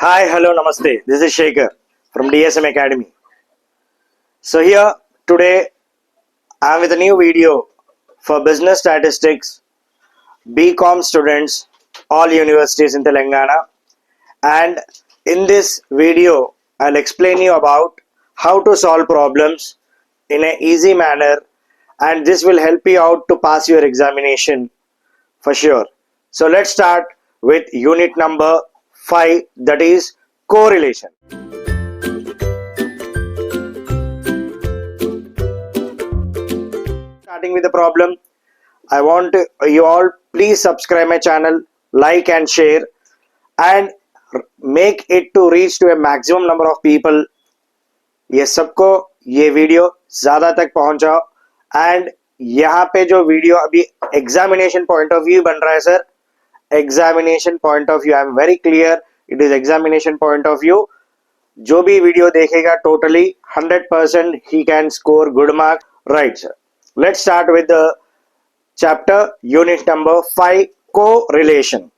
Hi, hello, namaste. This is Shekhar from DSM Academy. So here today I am with a new video for business statistics, BCom students, all universities in Telangana. And in this video, I'll explain you about how to solve problems in an easy manner, and this will help you out to pass your examination for sure. So let's start with unit number 5, that is correlation. Starting with the problem, I want you all please subscribe my channel, like and share, and make it to reach to a maximum number of people. ये सबको ये video ज़्यादा तक पहुंचाओ. And यहाँ पे जो video अभी examination point of view बन रहा है sir, examination point of view, I am very clear, it is examination point of view. जो भी वीडियो देखेगा totally 100% he can score good mark. Right sir, let's start with the chapter unit number 5, correlation.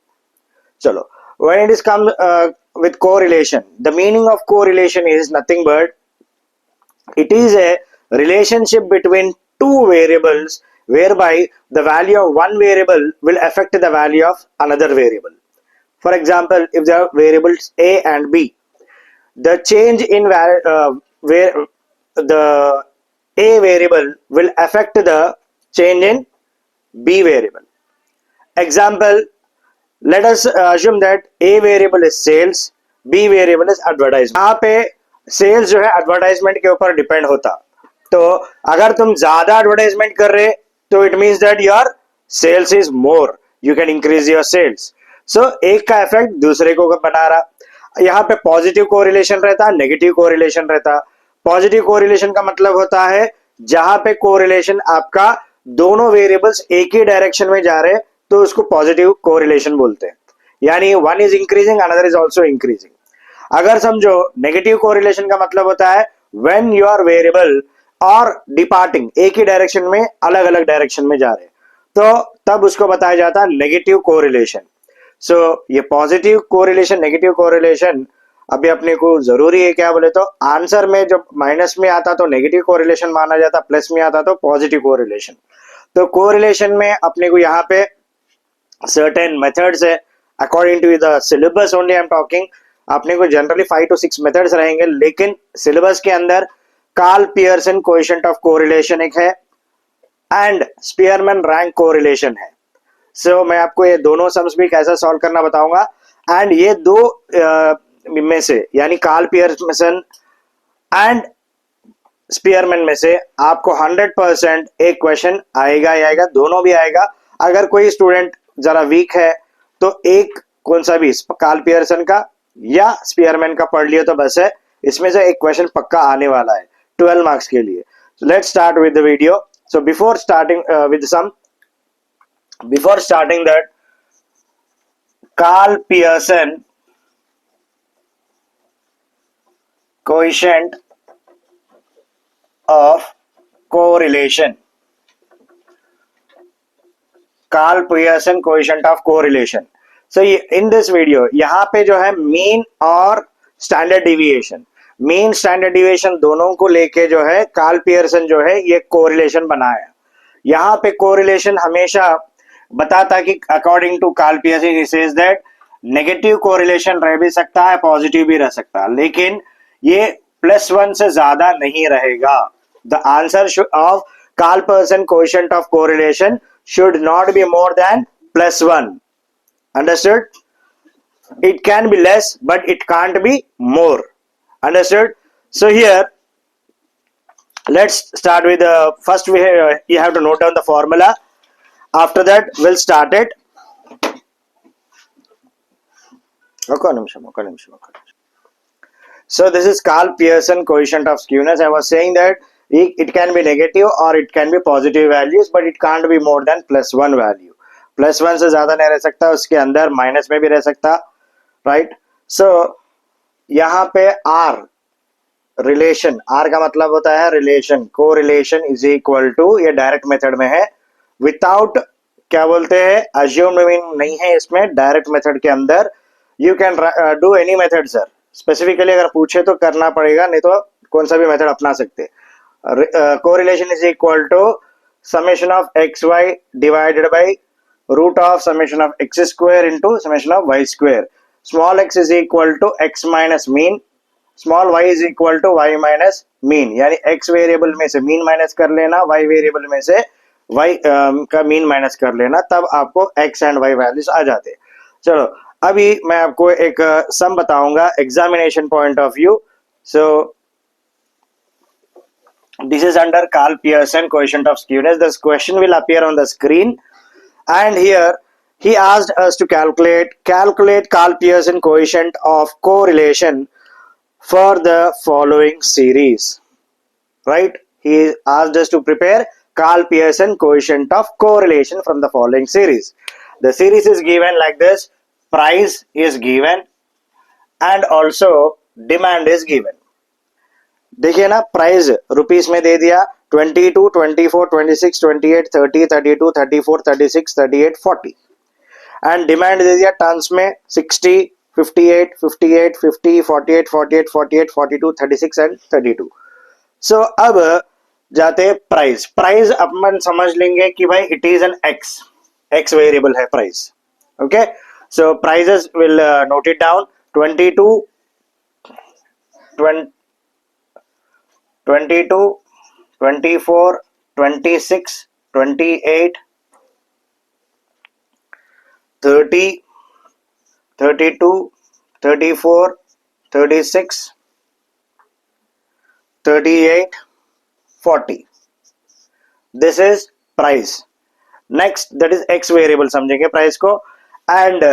Chalo, when it is come with correlation, the meaning of correlation is nothing but it is a relationship between two variables whereby the value of one variable will affect the value of another variable. For example, if there are variables A and B, the change in where the A variable will affect the change in B variable. Example, let us assume that A variable is sales, B variable is advertisement. यहाँ पे sales जो है advertisement के ऊपर depend होता. तो अगर तुम ज़्यादा advertisement कर रहे तो it means that your sales is more. You can increase your sales. So एक का effect दूसरे को बना रहा. यहाँ पे पॉजिटिव कोरिलेशन रहता, नेगेटिव कोरिलेशन रहता. पॉजिटिव कोरिलेशन का मतलब होता है जहां पे कोरिलेशन आपका दोनों वेरिएबल्स एक ही डायरेक्शन में जा रहे हैं तो उसको पॉजिटिव कोरिलेशन बोलते हैं. यानी one is increasing, another is also increasing. अगर समझो नेगेटिव कोरिलेशन का मतलब होता है व्हेन योर वेरिएबल और डिपार्टिंग, एक ही डायरेक्शन में अलग अलग डायरेक्शन में जा रहे हैं तो तब उसको बताया जाता है नेगेटिव कोरिलेशन. सो ये पॉजिटिव कोरिलेशन, नेगेटिव कोरिलेशन अभी अपने को जरूरी है. क्या बोले तो आंसर में जब माइनस में आता तो नेगेटिव कोरिलेशन माना जाता, प्लस में आता तो पॉजिटिव कोरिलेशन. तो कोरिलेशन में अपने को यहाँ पे सर्टेन मेथड्स है according to the syllabus only I am talking. अपने को जनरली 5 to 6 मेथड्स रहेंगे, लेकिन सिलेबस के अंदर Karl Pearson coefficient of correlation एक है एंड स्पीयरमैन रैंक कोरिलेशन है. सो मैं आपको ये दोनों सम्स भी कैसा सॉल्व करना बताऊंगा. एंड ये दो में से यानी कार्ल पियर्सन एंड स्पीयरमैन में से आपको 100% एक क्वेश्चन आएगा ही आएगा, दोनों भी आएगा. अगर कोई स्टूडेंट जरा वीक है तो एक कौन सा भी कार्ल पियर्सन का या स्पीयरमैन का पढ़ लियो तो बस है. इसमें से एक क्वेश्चन पक्का आने वाला है 12 मार्क्स के लिए. Let's start with the video. So before starting with some, before starting that, Karl Pearson coefficient of correlation. Karl Pearson coefficient of correlation. So in this video यहाँ पे जो है मीन और standard deviation, mean standard deviation दोनों को लेके जो है कार्ल पियर्सन जो है ये कोरिलेशन बनाया. यहाँ पे कोरिलेशन हमेशा बताता कि according to Karl Pearson he says that negative correlation रह भी सकता है, पॉजिटिव भी रह सकता है, लेकिन ये +1 से ज्यादा नहीं रहेगा. The answer of Karl Pearson coefficient of correlation should not be more than +1. Understood? It can be less, but it can't be more. Understood? So here, let's start with the first. You have to note down the formula. After that, we'll start it. So this is Karl Pearson coefficient of skewness. I was saying that it can be negative or it can be positive values, but it can't be more than +1 value. +1 से ज्यादा नहीं रह सकता, उसके अंदर minus में भी रह सकता. राइट. सो यहाँ पे R रिलेशन, R का मतलब होता है relation. Correlation is equal to, ये डायरेक्ट मेथड में है, विदाउट क्या बोलते हैं अज्यूम्ड मीन नहीं है इसमें. डायरेक्ट मेथड के अंदर you can do any method sir, specifically अगर पूछे तो करना पड़ेगा, नहीं तो कौन सा भी मेथड अपना सकते। Correlation is equal to summation of xy divided by root of summation of x square into summation of y square. Small x is equal to x minus mean, small y is equal to y minus mean, यानी x variable में से mean minus कर लेना, y variable में से y का mean minus कर लेना, तब आपको x एंड y वैल्यूज आ जाते। चलो अभी मैं आपको एक सम बताऊंगा examination point of view. So this is under Carl Pearson coefficient of skewness. This question will appear on the screen, and here he asked us to calculate Carl Pearson coefficient of correlation for the following series. Right? He asked us to prepare Carl Pearson coefficient of correlation from the following series. The series is given like this: price is given and also demand is given. देखिए ना, price rupees में दे दिया 22, 24, 26, 28, 30, 32, 34, 36, 38, 40, and demand दे दिया turns में 60, 58, 58, 50, 48, 48, 48, 42, 36 and 32। सो अब जाते price. Price अपन समझ लेंगे कि भाई it is an x variable है price. Okay, so prices will note it down. 22, 24, 26, 28, 30, 32, 34, 36, 38, 40. This is price. Next, that is x variable समझेंगे प्राइस को, एंड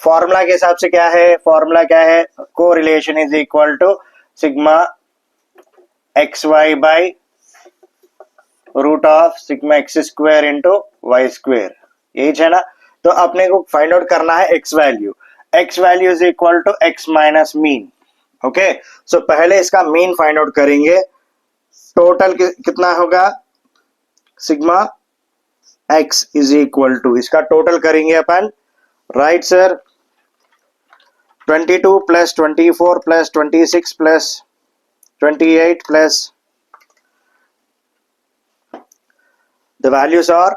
फॉर्मूला के हिसाब से क्या है, फॉर्मूला क्या है, correlation is equal to sigma x y by root of sigma x square into y square, यही है ना। तो अपने को फाइंड आउट करना है x value is equal to x minus mean. Okay, so पहले इसका मीन फाइंड आउट करेंगे। टोटल कितना होगा, sigma x is equal to, इसका टोटल करेंगे अपन। Right sir, 22 plus 24 plus 26 plus 28 plus the values are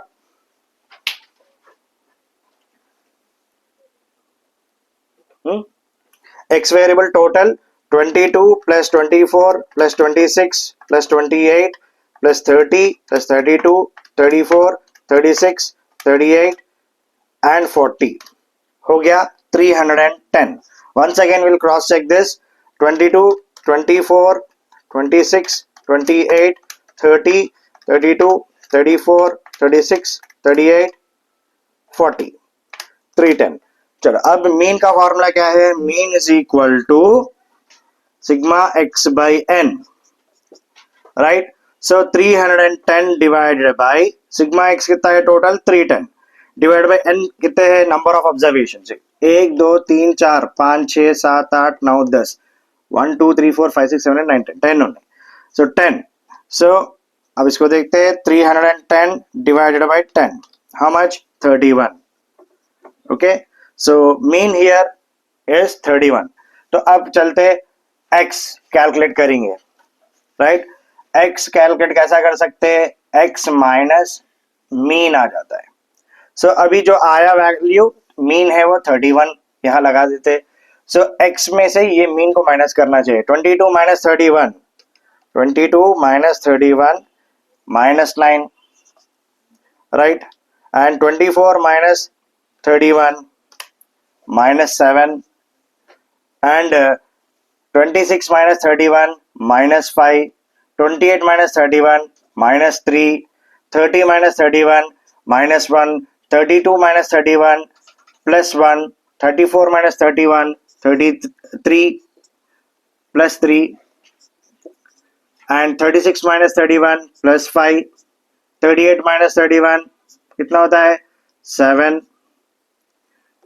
x variable total 22 plus 24 plus 26 plus 28 plus 30 plus 32 34 36 38 and 40 हो गया 310। once again we'll cross check this। 22, 24, 26, 28, 30, 32, 34, 36, 38, 40, 310। चलो अब mean का formula क्या है, mean is equal to sigma x by n. Right, so 310 divided by sigma x कितना है total 310, divide by N कितने हैं नंबर ऑफ ऑब्जर्वेशन, 1 2 3 4 5 6 7 8 9 10, 1 2 3 4 5 6 7 8 9 10, 10 होने, सो 10। सो अब इसको देखते हैं, 310 divided by 10, how much, 31। Okay, so mean here is 31। तो अब चलते x कैलकुलेट करेंगे। राइट, x कैलकुलेट कैसा कर सकते हैं, x माइनस मीन आ जाता है। सो अभी जो आया वैल्यू मीन है वो 31 यहां लगा देते। सो x में से ये मीन को माइनस करना चाहिए, 22 minus 31, 22 minus 31 minus 9, right, and 24 minus 31 minus 7, and 26 minus 31 minus 5, 28 minus 31 minus 3, 30 minus 31 minus 1, 32 minus 31 plus 1, 34 minus 31, 33 plus 3, and 36 minus 31 plus 5, 38 minus 31 कितना होता है 7,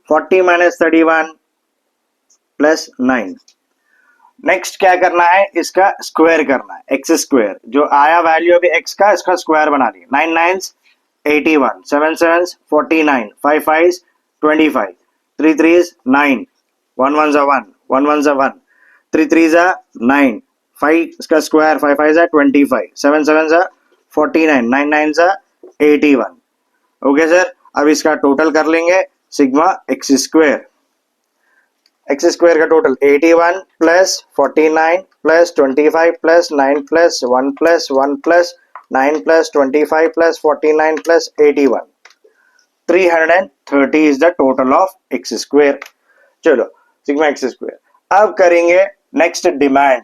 40 minus 31 plus 9। नेक्स्ट क्या करना है, इसका स्क्वायर करना है, एक्स स्क्वायर, जो आया वैल्यू अभी एक्स का, इसका स्क्वायर बना लिया। 9 9s 81, 7 7s 49, 5 5s 25. 3 3 is 9. 1 1 is a 1. 1 1 is a 1. 3 3 is a 9. 5 का square 5 5 is a 25. 7 7 is a 49. 9 9 is a 81. Okay sir, अब इसका टोटल कर लेंगे sigma x square. X square का total 81 plus 49 plus 25 plus 9 plus 1 plus 1 plus 9 plus 25 plus 49 plus 81. 330 is the total of x square. चलो sigma x square. अब करेंगे next demand.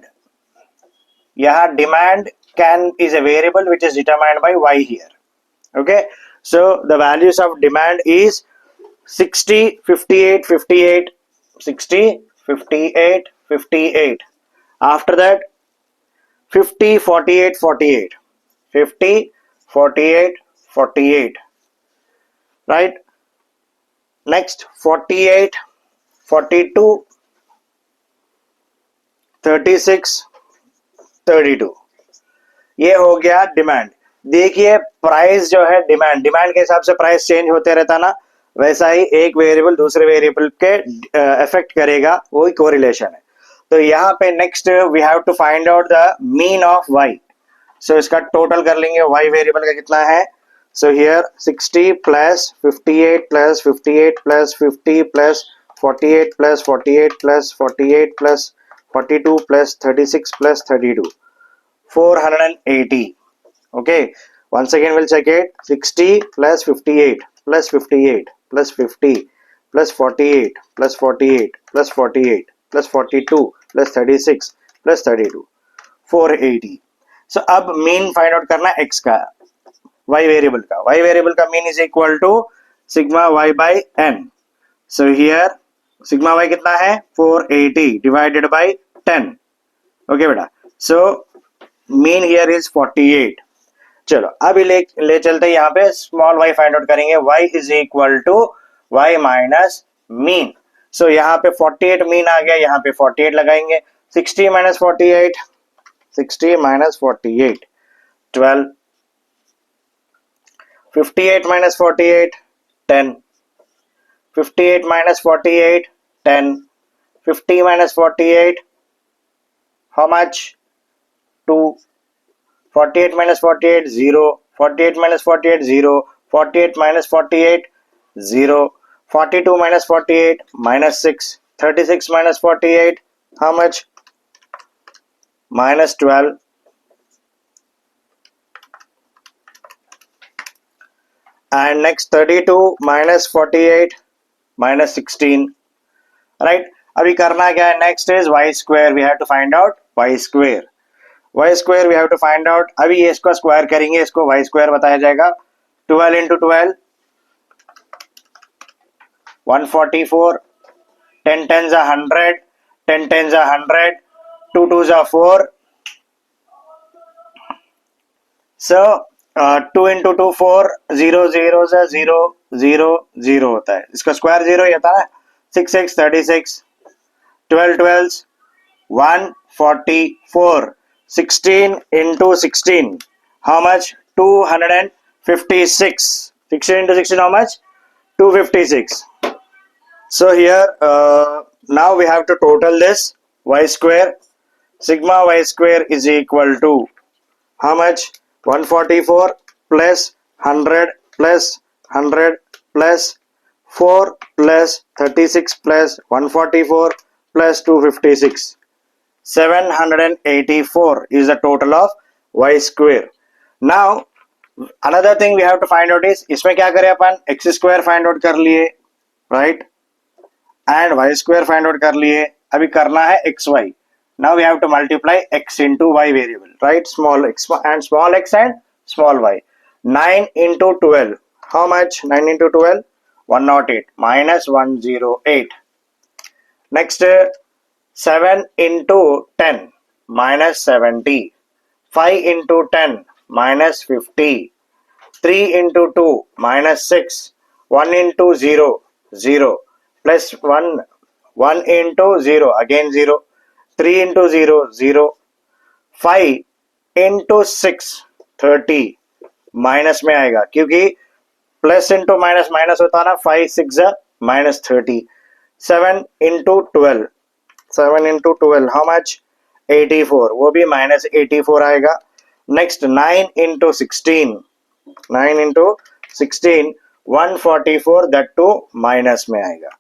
यहाँ demand can is a variable which is determined by y here. Okay, so the values of demand is 60 58 58 60 58 58. After that 50 48 48 50 48 48. Right, next 48 42 36 32. ये हो गया demand. देखिए price जो है डिमांड के हिसाब से प्राइस चेंज होते रहता ना, वैसा ही एक वेरिएबल दूसरे वेरिएबल के इफेक्ट करेगा, वही कोरिलेशन है. तो यहाँ पे next we have to find out the mean of y. So इसका टोटल कर लेंगे. वाई वेरिएबल का कितना है? So here 60 plus 58 plus 58 plus 50 plus 48 plus 48 plus 48 plus 42 plus 36 plus 32. 480. Okay. Once again we'll check it. 60 plus 58 plus 58 plus 50 plus 48 plus 48 plus 48 plus 42 plus 36 plus 32. 480. So अब mean find out करना x का. y variable का mean is equal to sigma y by n. So here sigma y कितना है? 480 divided by 10. Okay बेटा, so mean here is 48. चलो अभी ले चलते यहाँ पे स्मॉल y फाइंड आउट करेंगे. y is equal to y minus mean. So यहाँ पे 48 मीन आ गया, यहाँ पे 48 लगाएंगे. 60 minus 48 60 minus 48 12. 58 minus 48 10. 58 minus 48 10. 50 minus 48 how much? 2. 48 minus 48 0. 48 minus 48 0. 48 minus 48 0. 42 minus 48 minus 6. 36 minus 48 how much? Minus 12. And next 32 minus 48 minus 16. Right, अभी करना क्या है? Next is y square. We have to find out y square. We have to find out. अभी ये इसको square करेंगे, इसको y square बताया जाएगा. 12 into 12 144. 10 10s are 100. 10 10s are 100. 2 2s are 4. So 2 into 2 4. 0 0 से 0 0 0 होता है. इसका स्क्वायर 0 ही होता है. 6 6 36. 12 12 144. 16 into 16 how much? 256. 16 into 16 how much? 256. So here now we have to total this y square. Sigma y square is equal to how much? 144 plus 100 plus 100 plus 4 plus 36 plus 144 plus 256. 784 is the total of y square. Now another thing we have to find out is, इसमें क्या करें अपन? x square find out कर लिए, right, and y square find out कर लिए. अभी करना है xy. Now we have to multiply x into y variable, right? Small x and small y. 9 into 12 how much? 9 into 12 108 minus 108. Next 7 into 10 minus 70. 5 into 10 minus 50. 3 into 2 minus 6. 1 into 0 0 plus 1 1 into 0 again 0. 3 into 0 0. 5 into 6 30 minus में आएगा, क्योंकि plus into minus minus होता है ना. 5 6 minus 30. 7 into 12, 7 into 12 how much? 84, वो भी minus 84 आएगा. Next 9 into 16, 9 into 16 144, that too minus में आएगा.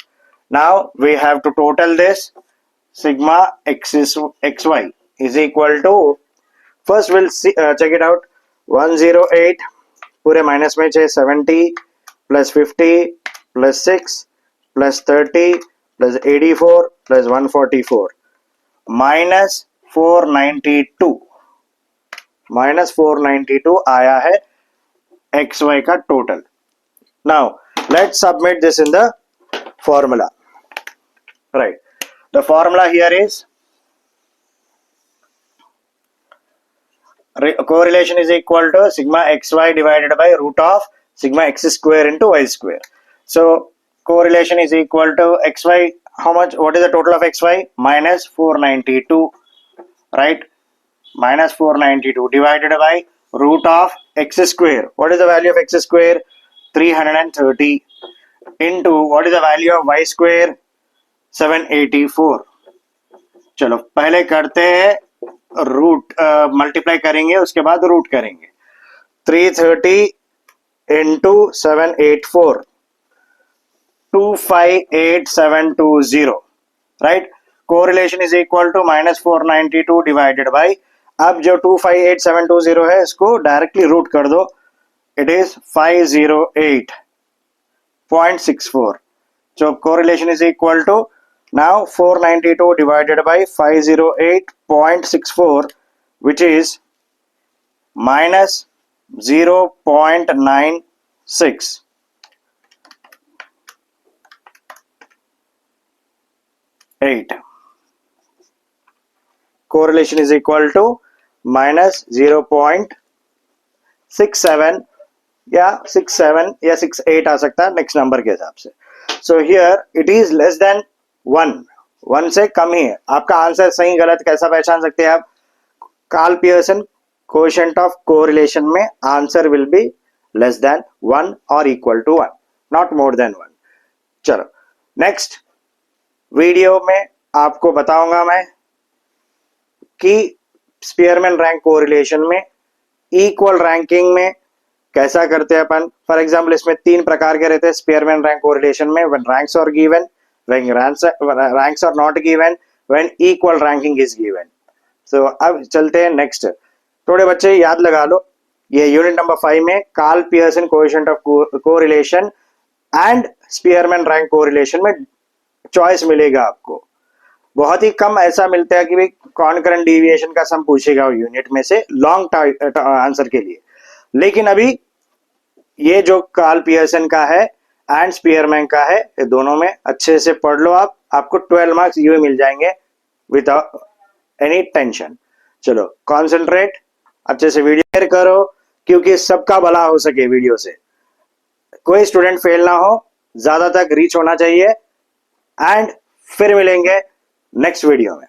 Now we have to total this. Sigma xy is equal to, first we'll see, check it out. 108 पूरे minus में 70 plus 50 plus 6 plus 30 plus 84 plus 144 minus 492, minus 492 आया है xy का total. Now let's submit this in the formula. Right, the formula here is correlation is equal to sigma xy divided by root of sigma x square into y square. So correlation is equal to xy, how much, what is the total of xy? Minus 492, right? Minus 492 divided by root of x square. What is the value of x square? 330 into what is the value of y square? 784. चलो पहले करते हैं root, multiply करेंगे उसके बाद root करेंगे. 330 into 784, 258720, right? Correlation is equal to minus 492 divided by, अब जो 258720 है इसको डायरेक्टली रूट कर दो. It is 508.64. So correlation is equal to, now 492 divided by 508.64, which is minus 0.96. Correlation is equal to minus 0.67 या 67 या 68 आ सकता है नेक्स्ट नंबर के हिसाब से. So here it is less than 1 से कम ही है. आपका आंसर सही गलत कैसा पहचान सकते हैं आप? Karl Pearson coefficient of correlation में answer will be less than 1 और equal to 1, not more than 1. चलो नेक्स्ट वीडियो में आपको बताऊंगा मैं कि स्पीयरमैन रैंक कोरिलेशन में इक्वल रैंकिंग में कैसा करते हैं अपन. फॉर एग्जांपल इसमें 3 प्रकार के रहते हैं स्पीयरमैन रैंक कोरिलेशन में. When ranks are given, when ranks are not given, when equal ranking is given. So अब चलते हैं नेक्स्ट. थोड़े बच्चे याद लगा लो, ये यूनिट नंबर 5 में Karl Pearson coefficient of correlation and Spearman rank correlation में चॉइस मिलेगा आपको. बहुत ही कम ऐसा मिलता है कि भाई कॉन्करेंट डेविएशन का सम पूछेगा यूनिट में से लॉन्ग आंसर के लिए. लेकिन अभी ये जो कार्ल पियर्सन का है एंड स्पीयरमैन का है, ये दोनों में अच्छे से पढ़ लो आप, आपको 12 मार्क्स यूं मिल जाएंगे विदाउट एनी टेंशन. चलो कॉन्सेंट्रेट, अच्छे से वीडियो शेयर करो क्योंकि सबका भला हो सके, वीडियो से कोई स्टूडेंट फेल ना हो, ज्यादा तक रीच होना चाहिए. एंड फिर मिलेंगे नेक्स्ट वीडियो में.